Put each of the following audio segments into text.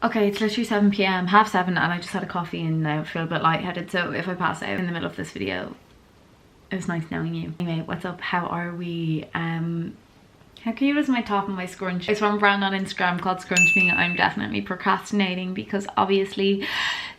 Okay, it's literally 7 p.m, half 7, and I just had a coffee and now feel a bit lightheaded, so if I pass out in the middle of this video, it was nice knowing you. Anyway, what's up? How are we? How cute is my top and my scrunch? It's from a brand on Instagram called Scrunch Me. I'm definitely procrastinating because obviously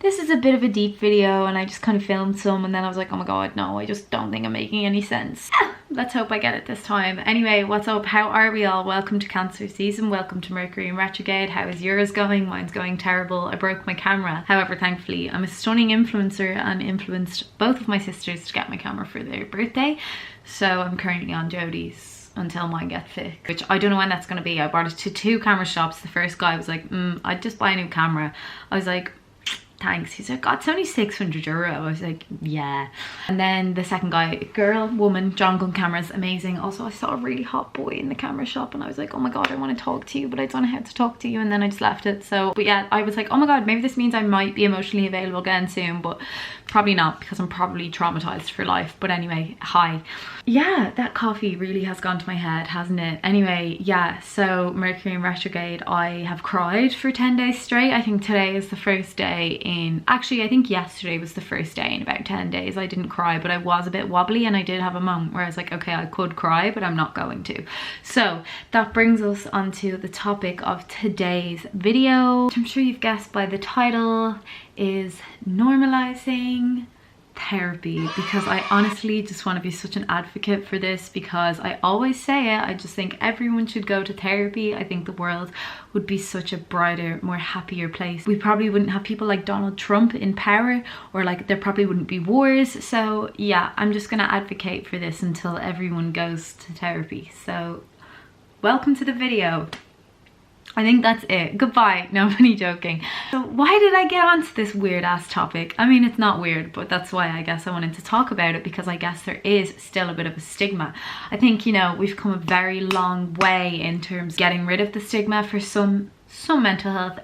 this is a bit of a deep video and I just kind of filmed some and then I was like, oh my god, no, I just don't think I'm making any sense. Let's hope I get it this time. Anyway, what's up? How are we all? Welcome to Cancer season. Welcome to Mercury in retrograde. How is yours going? Mine's going terrible. I broke my camera. However, thankfully, I'm a stunning influencer and influenced both of my sisters to get my camera for their birthday. So I'm currently on Jodie's until mine gets fixed, which I don't know when that's going to be. I brought it to 2 camera shops. The first guy was like, I'd just buy a new camera. I was like, thanks. He's like, God, it's only €600. I was like, yeah. And then the second guy, woman, John Gunn cameras, amazing. Also, I saw a really hot boy in the camera shop and I was like, oh my god, I want to talk to you, but I don't know how to talk to you. And then I just left it. So, but yeah, I was like, oh my god, maybe this means I might be emotionally available again soon, but probably not because I'm probably traumatized for life. But anyway, hi. Yeah, that coffee really has gone to my head, hasn't it? Anyway, yeah, so Mercury in retrograde, I have cried for 10 days straight. I think today is the first day actually I think yesterday was the first day in about 10 days I didn't cry, but I was a bit wobbly and I did have a moment where I was like, okay, I could cry, but I'm not going to. So that brings us onto the topic of today's video, which I'm sure you've guessed by the title, is normalizing therapy, because I honestly just want to be such an advocate for this, because I always say it, I just think everyone should go to therapy. I think the world would be such a brighter, more happier place. We probably wouldn't have people like Donald Trump in power, or like there probably wouldn't be wars. So yeah, I'm just gonna advocate for this until everyone goes to therapy. So welcome to the video. I think that's it. Goodbye. No, I'm only joking. So why did I get onto this weird ass topic? I mean, it's not weird, but that's why I guess I wanted to talk about it, because I guess there is still a bit of a stigma. I think, you know, we've come a very long way in terms of getting rid of the stigma for some mental health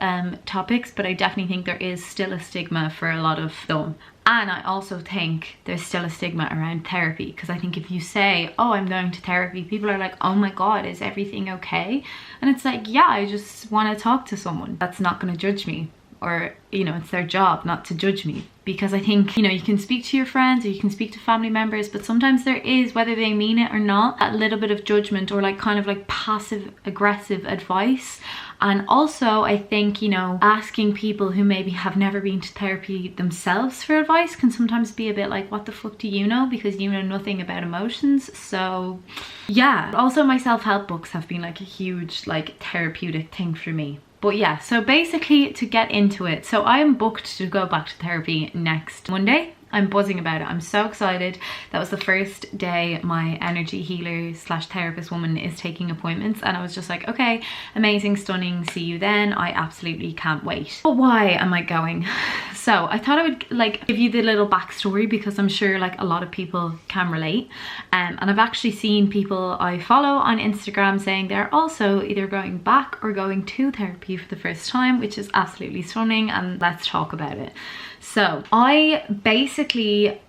topics, but I definitely think there is still a stigma for a lot of them. And I also think there's still a stigma around therapy, because I think if you say, oh, I'm going to therapy, people are like, oh my god, is everything okay? And it's like, yeah, I just want to talk to someone that's not going to judge me, or, you know, it's their job not to judge me. Because I think, you know, you can speak to your friends or you can speak to family members, but sometimes there is, whether they mean it or not, a little bit of judgment or like kind of like passive aggressive advice. And also I think, you know, asking people who maybe have never been to therapy themselves for advice can sometimes be a bit like, what the fuck do you know? Because you know nothing about emotions. So yeah, also my self-help books have been like a huge like therapeutic thing for me. But yeah, so basically to get into it, so I am booked to go back to therapy next Monday. I'm buzzing about it. I'm so excited. That was the first day my energy healer slash therapist woman is taking appointments, and I was just like, okay, amazing, stunning, see you then. I absolutely can't wait. But why am I going? So I thought I would like give you the little backstory, because I'm sure like a lot of people can relate. And I've actually seen people I follow on Instagram saying they're also either going back or going to therapy for the first time, which is absolutely stunning, and let's talk about it. So I basically,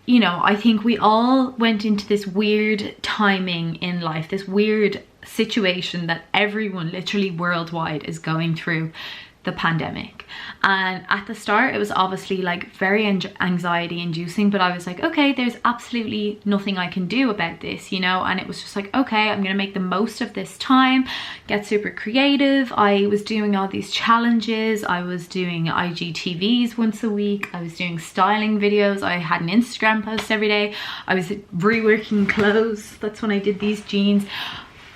you know, I think we all went into this weird timing in life, this weird situation that everyone literally worldwide is going through, the pandemic. And at the start it was obviously like very anxiety inducing, but I was like, okay, there's absolutely nothing I can do about this, you know. And it was just like, okay, I'm gonna make the most of this time, get super creative. I was doing all these challenges, I was doing IGTVs once a week, I was doing styling videos, I had an Instagram post every day, I was reworking clothes. That's when I did these jeans.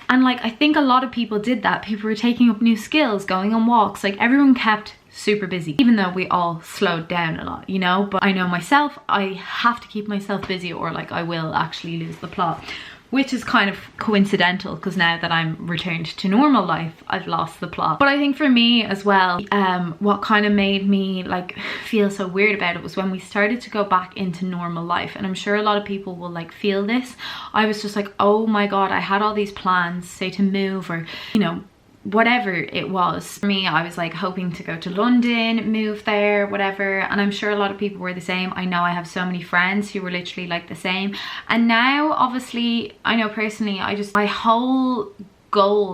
And like, I think a lot of people did that. People were taking up new skills, going on walks, like everyone kept super busy, even though we all slowed down a lot, you know. But I know myself, I have to keep myself busy or like I will actually lose the plot, which is kind of coincidental because now that I'm returned to normal life, I've lost the plot. But I think for me as well, what kind of made me like feel so weird about it was when we started to go back into normal life. And I'm sure a lot of people will like feel this. I was just like, oh my God, I had all these plans, say to move or, you know, whatever it was. For me, I was like hoping to go to London, move there, whatever. And I'm sure a lot of people were the same. I know I have so many friends who were literally like the same. And now, obviously, I know personally, my whole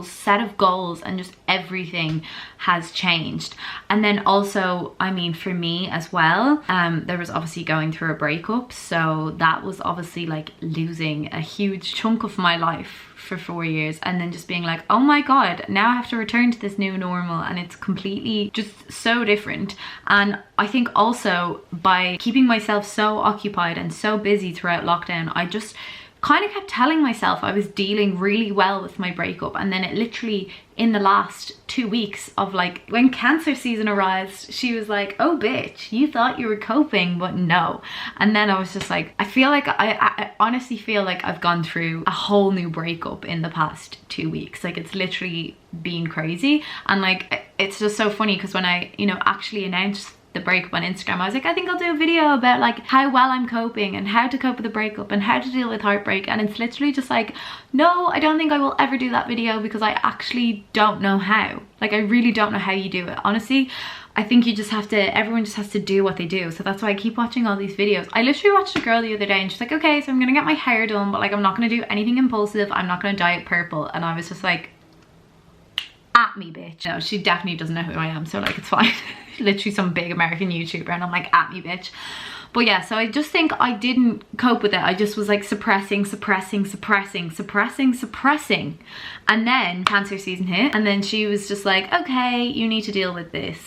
set of goals, and just everything has changed. And then also, I mean, for me as well, there was obviously going through a breakup, so that was obviously like losing a huge chunk of my life for 4 years, and then just being like, oh my god, now I have to return to this new normal, and it's completely just so different. And I think also by keeping myself so occupied and so busy throughout lockdown, I just kind of kept telling myself I was dealing really well with my breakup. And then it literally, in the last 2 weeks of like, when cancer season arrived, she was like, oh bitch, you thought you were coping, but no. And then I was just like, I feel like I honestly feel like I've gone through a whole new breakup in the past 2 weeks. Like, it's literally been crazy. And like, it's just so funny because when I, you know, actually announced the breakup on Instagram, I was like, I think I'll do a video about like how well I'm coping and how to cope with the breakup and how to deal with heartbreak. And it's literally just like, no, I don't think I will ever do that video because I actually don't know how. Like, I really don't know how you do it. Honestly, I think you just have to, everyone just has to do what they do. So that's why I keep watching all these videos. I literally watched a girl the other day and she's like, okay, so I'm gonna get my hair done, but like, I'm not gonna do anything impulsive. I'm not gonna dye it purple. And I was just like, at me, bitch. No, she definitely doesn't know who I am, so like, it's fine. Literally some big American YouTuber, and I'm like, at me, bitch. But yeah, so I just think I didn't cope with it. I just was like suppressing. And then cancer season hit, and then she was just like, okay, you need to deal with this.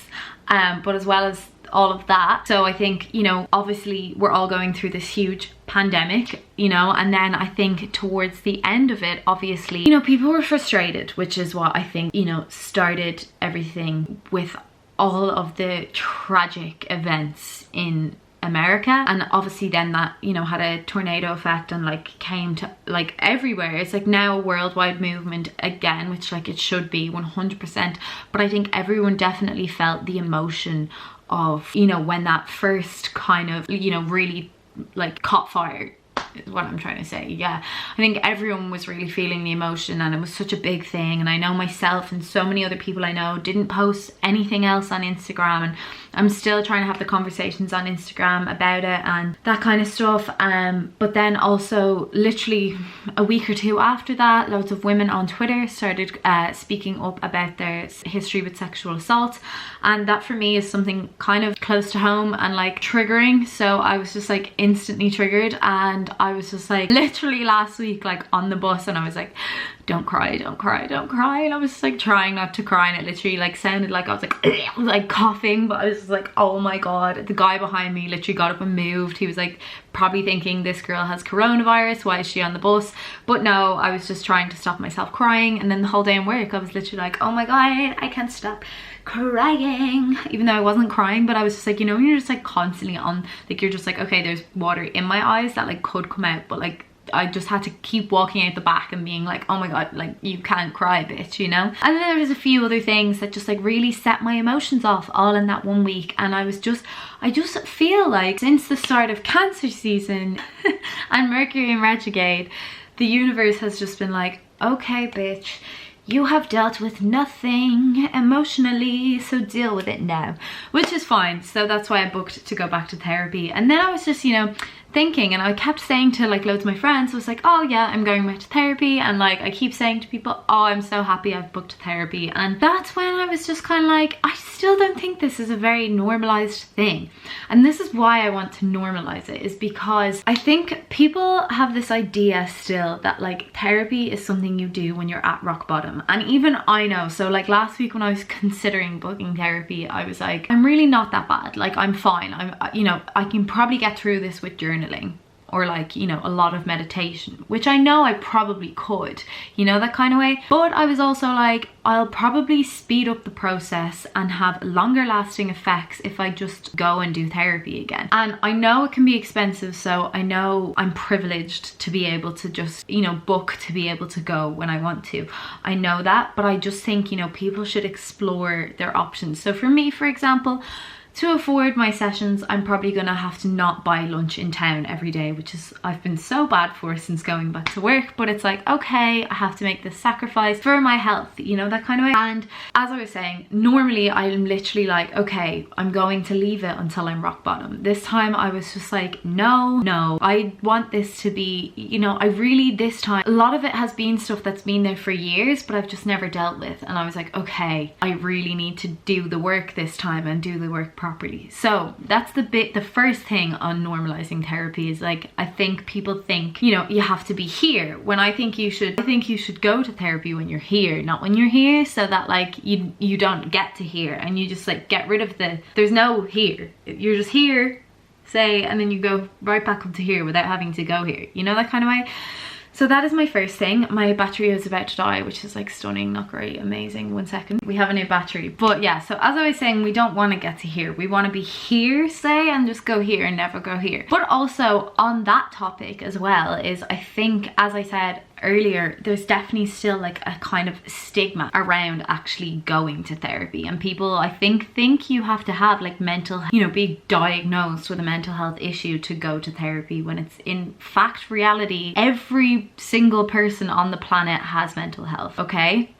But as well as all of that, so I think, you know, obviously we're all going through this huge pandemic, you know, and then I think towards the end of it, obviously, you know, people were frustrated, which is what I think, you know, started everything with all of the tragic events in America. And obviously then that, you know, had a tornado effect and like came to like everywhere. It's like now a worldwide movement again, which like it should be 100%. But I think everyone definitely felt the emotion of, you know, when that first kind of, you know, really like caught fire, is what I'm trying to say. Yeah, I think everyone was really feeling the emotion, and it was such a big thing. And I know myself and so many other people I know didn't post anything else on Instagram, and I'm still trying to have the conversations on Instagram about it and that kind of stuff. But then also literally a week or two after that, loads of women on Twitter started speaking up about their history with sexual assault, and that for me is something kind of close to home and like triggering. So I was just like instantly triggered, and I was just like literally last week like on the bus, and I was like, don't cry, don't cry, don't cry. And I was just like trying not to cry, and it literally like sounded like I was like coughing, but I was just like, oh my god. The guy behind me literally got up and moved. He was like probably thinking, this girl has coronavirus, why is she on the bus? But no, I was just trying to stop myself crying. And then the whole day in work I was literally like, oh my god, I can't stop crying, even though I wasn't crying. But I was just like, you know, when you're just like constantly on, like you're just like, okay, there's water in my eyes that like could come out, but like I just had to keep walking out the back and being like, oh my god, like you can't cry, bitch, you know. And then there was a few other things that just like really set my emotions off all in that 1 week. And I just feel like since the start of cancer season and Mercury in retrograde, the universe has just been like, okay, bitch, you have dealt with nothing emotionally, so deal with it now, which is fine. So that's why I booked to go back to therapy. And then I was just, you know, thinking, and I kept saying to like loads of my friends, I was like, oh yeah, I'm going back to therapy. And like I keep saying to people, oh, I'm so happy I've booked therapy. And that's when I was just kind of like, I still don't think this is a very normalized thing. And this is why I want to normalize it, is because I think people have this idea still that like therapy is something you do when you're at rock bottom. And even I know, so like last week when I was considering booking therapy, I was like, I'm really not that bad, like I'm fine. I'm, you know, I can probably get through this with journaling or like, you know, a lot of meditation, which I know I probably could, you know, that kind of way. But I was also like, I'll probably speed up the process and have longer lasting effects if I just go and do therapy again. And I know it can be expensive, so I know I'm privileged to be able to just, you know, book to be able to go when I want to. I know that, but I just think, you know, people should explore their options. So for me, for example, to afford my sessions, I'm probably gonna have to not buy lunch in town every day, which is I've been so bad for since going back to work. But it's like, okay, I have to make this sacrifice for my health, you know, that kind of way. And as I was saying, normally I'm literally like, okay, I'm going to leave it until I'm rock bottom. This time I was just like, no, I want this to be, you know, I really, this time, a lot of it has been stuff that's been there for years, but I've just never dealt with. And I was like, okay, I really need to do the work this time and do the work properly. So that's the first thing on normalizing therapy is like, I think people think, you know, you have to be here, when I think you should go to therapy when you're here, not when you're here, so that like you don't get to here and you just like get rid of there's no here, you're just here, say, and then you go right back up to here without having to go here, you know, that kind of way. So that is my first thing. My battery is about to die, which is like stunning, not great, amazing. 1 second, we have a new battery. But yeah, so as I was saying, we don't want to get to here. We want to be here, say, and just go here and never go here. But also on that topic as well is, I think, as I said earlier, there's definitely still like a kind of stigma around actually going to therapy, and people I think you have to have like mental, you know, be diagnosed with a mental health issue to go to therapy, when it's in fact reality every single person on the planet has mental health, okay?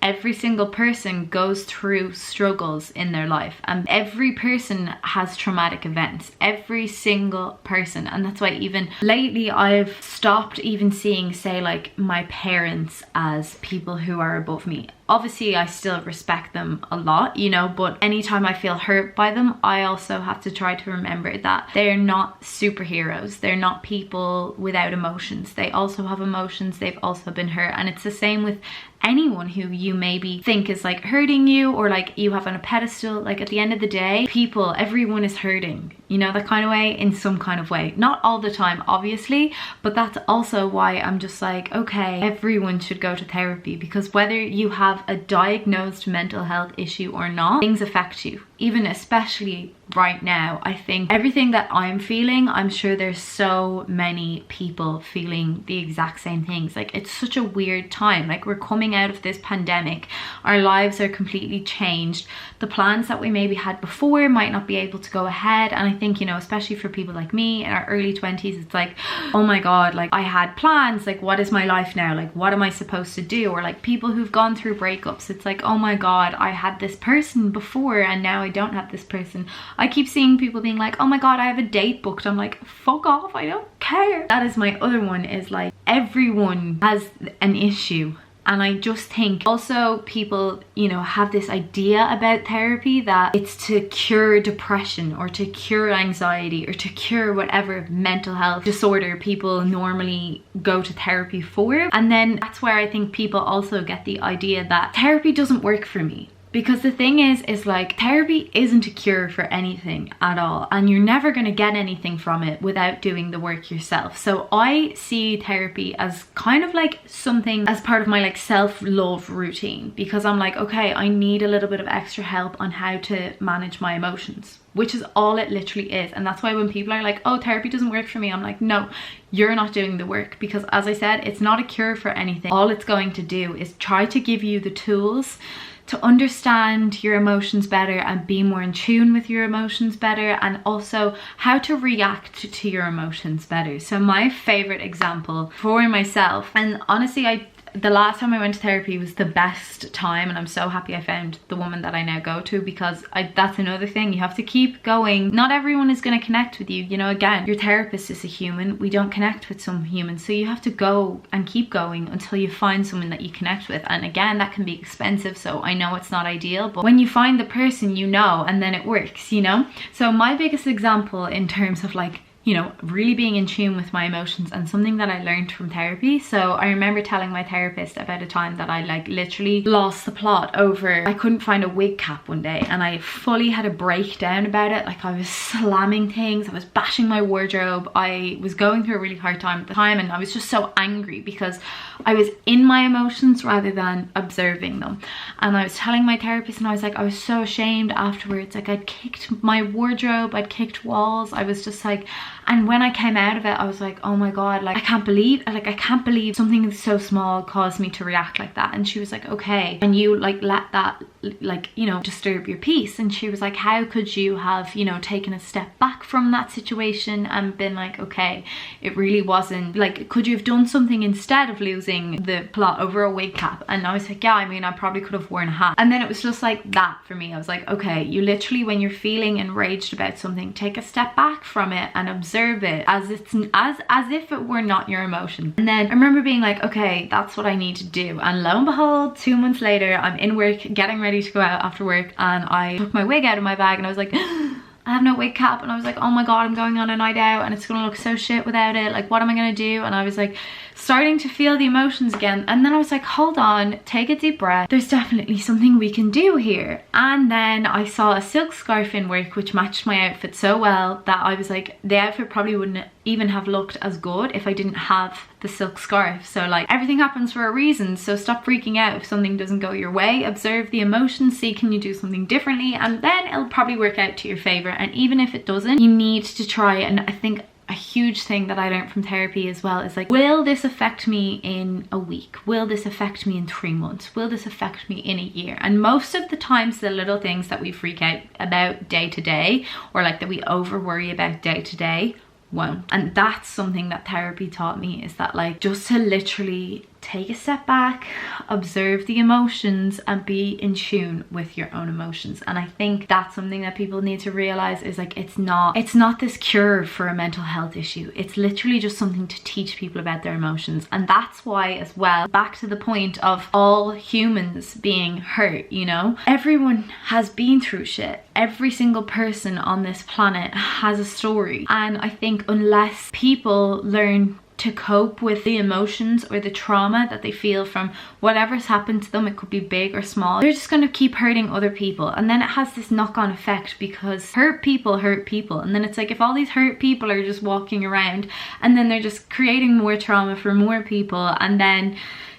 Every single person goes through struggles in their life, and every person has traumatic events, every single person. And that's why even lately I've stopped even seeing, say, like my parents as people who are above me. Obviously I still respect them a lot, you know, but anytime I feel hurt by them, I also have to try to remember that they're not superheroes. They're not people without emotions. They also have emotions. They've also been hurt. And it's the same with anyone who you maybe think is like hurting you, or like you have on a pedestal. Like at the end of the day, people, everyone is hurting, you know, that kind of way, in some kind of way. Not all the time, obviously, but that's also why I'm just like, okay, everyone should go to therapy, because whether you have a diagnosed mental health issue or not, things affect you. Even especially right now, I think everything that I'm feeling, I'm sure there's so many people feeling the exact same things. Like, it's such a weird time. Like, we're coming out of this pandemic, our lives are completely changed. The plans that we maybe had before might not be able to go ahead. And I think, you know, especially for people like me in our early 20s, it's like, oh my god, like I had plans, like what is my life now, like what am I supposed to do? Or like people who've gone through breakups, it's like, oh my god, I had this person before and now I don't have this person. I keep seeing people being like, oh my god, I have a date booked. I'm like, fuck off, I don't care. That is my other one, is like, everyone has an issue. And I just think also people, you know, have this idea about therapy that it's to cure depression or to cure anxiety or to cure whatever mental health disorder people normally go to therapy for. And then that's where I think people also get the idea that therapy doesn't work for me. Because the thing is like, therapy isn't a cure for anything at all, and you're never going to get anything from it without doing the work yourself. So I see therapy as kind of like something as part of my like self-love routine, because I'm like, okay, I need a little bit of extra help on how to manage my emotions, which is all it literally is. And that's why when people are like, oh, therapy doesn't work for me, I'm like, no, you're not doing the work. Because as I said, it's not a cure for anything. All it's going to do is try to give you the tools to understand your emotions better and be more in tune with your emotions better, and also how to react to your emotions better. So my favorite example for myself, and honestly, the last time I went to therapy was the best time, and I'm so happy I found the woman that I now go to, because that's another thing, you have to keep going. Not everyone is going to connect with you, you know. Again, your therapist is a human, we don't connect with some humans, so you have to go and keep going until you find someone that you connect with. And again, that can be expensive, so I know it's not ideal, but when you find the person, you know, and then it works, you know. So my biggest example in terms of like, you know, really being in tune with my emotions, and something that I learned from therapy. So I remember telling my therapist about a time that I like literally lost the plot over, I couldn't find a wig cap one day, and I fully had a breakdown about it. Like, I was slamming things, I was bashing my wardrobe, I was going through a really hard time at the time, and I was just so angry because I was in my emotions rather than observing them. And I was telling my therapist, and I was like, I was so ashamed afterwards. Like, I'd kicked my wardrobe, I'd kicked walls, I was just like, And when I came out of it, I was like, oh my God, like I can't believe something so small caused me to react like that. And she was like, okay, and you like let that like, you know, disturb your peace. And she was like, how could you have, you know, taken a step back from that situation and been like, okay, it really wasn't, like, could you have done something instead of losing the plot over a wig cap? And I was like, yeah, I mean, I probably could have worn a hat. And then it was just like that for me. I was like, okay, you literally, when you're feeling enraged about something, take a step back from it and observe it as it's as if it were not your emotion. And then I remember being like, okay, that's what I need to do. And lo and behold, 2 months later, I'm in work getting ready to go out after work, and I took my wig out of my bag and I was like, I have no wig cap. And I was like, oh my God, I'm going on a night out and it's gonna look so shit without it. Like, what am I gonna do? And I was like starting to feel the emotions again. And then I was like, hold on, take a deep breath. There's definitely something we can do here. And then I saw a silk scarf in work which matched my outfit so well that I was like, the outfit probably wouldn't even have looked as good if I didn't have the silk scarf. So like, everything happens for a reason, so stop freaking out if something doesn't go your way. Observe the emotions, see can you do something differently, and then it'll probably work out to your favor. And even if it doesn't, you need to try. And I think a huge thing that I learned from therapy as well is like, will this affect me in a week? Will this affect me in 3 months? Will this affect me in a year? And most of the times, the little things that we freak out about day to day, or like that we over worry about day to day, won't. And that's something that therapy taught me, is that like, just to literally take a step back, observe the emotions, and be in tune with your own emotions. And I think that's something that people need to realize, is like, it's not this cure for a mental health issue. It's literally just something to teach people about their emotions. And that's why, as well, back to the point of all humans being hurt, you know, everyone has been through shit. Every single person on this planet has a story. And I think unless people learn to cope with the emotions or the trauma that they feel from whatever's happened to them, it could be big or small, they're just going to keep hurting other people. And then it has this knock-on effect, because hurt people hurt people. And then it's like, if all these hurt people are just walking around and then they're just creating more trauma for more people, and then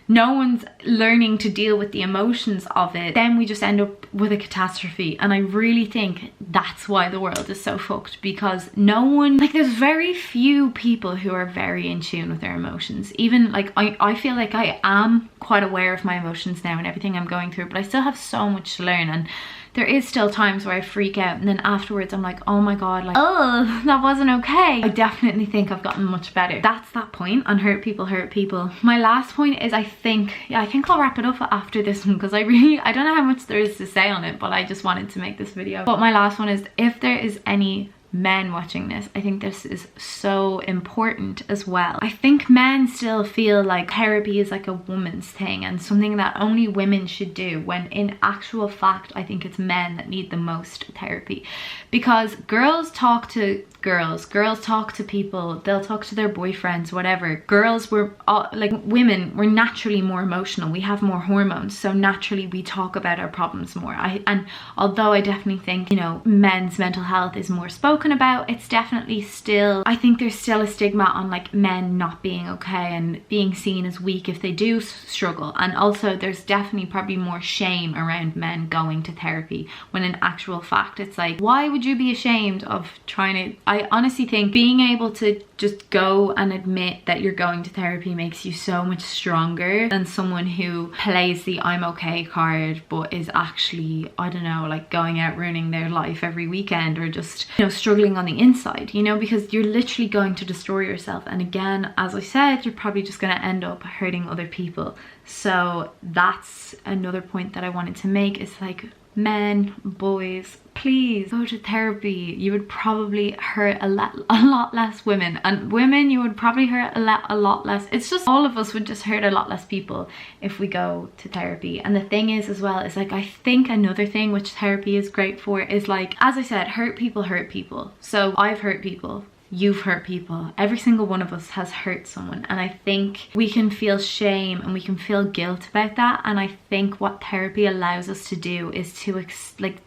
no one's learning to deal with the emotions of it, then we just end up with a catastrophe. And I really think that's why the world is so fucked, because no one, like, there's very few people who are very in tune with their emotions. Even like, I feel like I am quite aware of my emotions now and everything I'm going through, but I still have so much to learn. And there is still times where I freak out, and then afterwards I'm like, oh my God, like, oh, that wasn't okay. I definitely think I've gotten much better. That's that point on hurt people hurt people. My last point is, I think I'll wrap it up after this one, because I don't know how much there is to say on it, but I just wanted to make this video. But my last one is, if there is any men watching this, I think this is so important as well. I think men still feel like therapy is like a woman's thing and something that only women should do, when in actual fact I think it's men that need the most therapy. Because girls talk to girls talk to people, they'll talk to their boyfriends, whatever. Girls, we're all, like, women, we're naturally more emotional, we have more hormones, so naturally we talk about our problems more. And although I definitely think, you know, men's mental health is more spoken about, it's definitely still, I think there's still a stigma on like men not being okay and being seen as weak if they do struggle. And also there's definitely probably more shame around men going to therapy, when in actual fact it's like, why would you be ashamed of trying to, I honestly think being able to just go and admit that you're going to therapy makes you so much stronger than someone who plays the I'm okay card but is actually, I don't know, like going out ruining their life every weekend, or just, you know, struggling on the inside, you know, because you're literally going to destroy yourself. And again, as I said, you're probably just going to end up hurting other people. So that's another point that I wanted to make, is like, men, boys, please go to therapy. You would probably hurt a lot less women, and women, you would probably hurt a lot less. It's just, all of us would just hurt a lot less people if we go to therapy. And the thing is as well, is like, I think another thing which therapy is great for is like, as I said, hurt people hurt people. So I've hurt people, you've hurt people, every single one of us has hurt someone. And I think we can feel shame and we can feel guilt about that. And I think what therapy allows us to do is to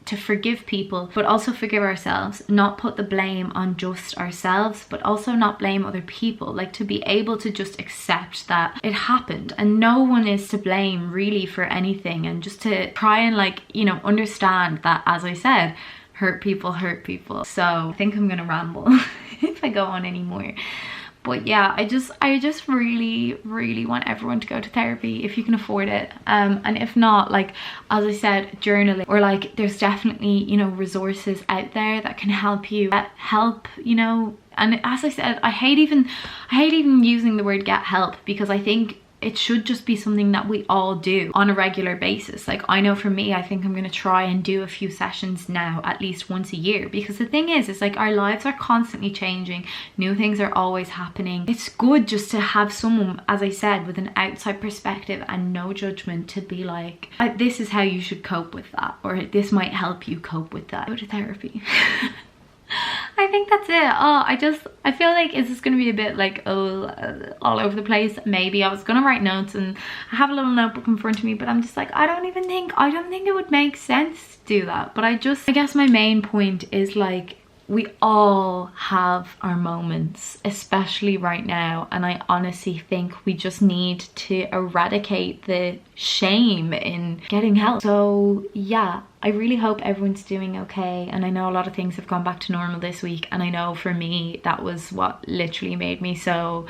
to forgive people, but also forgive ourselves, not put the blame on just ourselves, but also not blame other people. Like, to be able to just accept that it happened and no one is to blame really for anything, and just to try and, like, you know, understand that, as I said, hurt people. So I think I'm gonna ramble if I go on anymore. But yeah, I just really want everyone to go to therapy if you can afford it. And if not, like, as I said, journaling, or like there's definitely, you know, resources out there that can help you get help, you know. And as I said, I hate even using the word get help, because I think it should just be something that we all do on a regular basis. Like, I know for me, I think I'm going to try and do a few sessions now at least once a year, because the thing is, it's like our lives are constantly changing, new things are always happening. It's good just to have someone, as I said, with an outside perspective and no judgment, to be like, this is how you should cope with that, or this might help you cope with that. Go to therapy. I think that's it. I feel like it's just gonna be a bit like all over the place. Maybe I was gonna write notes, and I have a little notebook in front of me, but I'm just like, I don't think it would make sense to do that. But I guess my main point is, like, we all have our moments, especially right now, and I honestly think we just need to eradicate the shame in getting help. So yeah, I really hope everyone's doing okay, and I know a lot of things have gone back to normal this week, and I know for me that was what literally made me so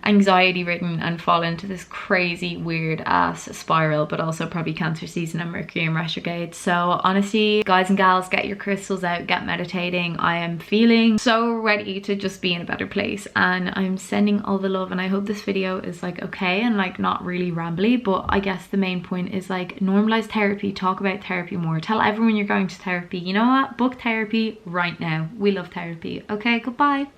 anxiety ridden and fall into this crazy weird ass spiral, but also probably Cancer season and Mercury in retrograde. So honestly, guys and gals, get your crystals out, get meditating. I am feeling so ready to just be in a better place, and I'm sending all the love. And I hope this video is like okay and like not really rambly, but I guess the main point is like, normalize therapy, talk about therapy more, tell everyone you're going to therapy. You know what, book therapy right now. We love therapy. Okay, goodbye.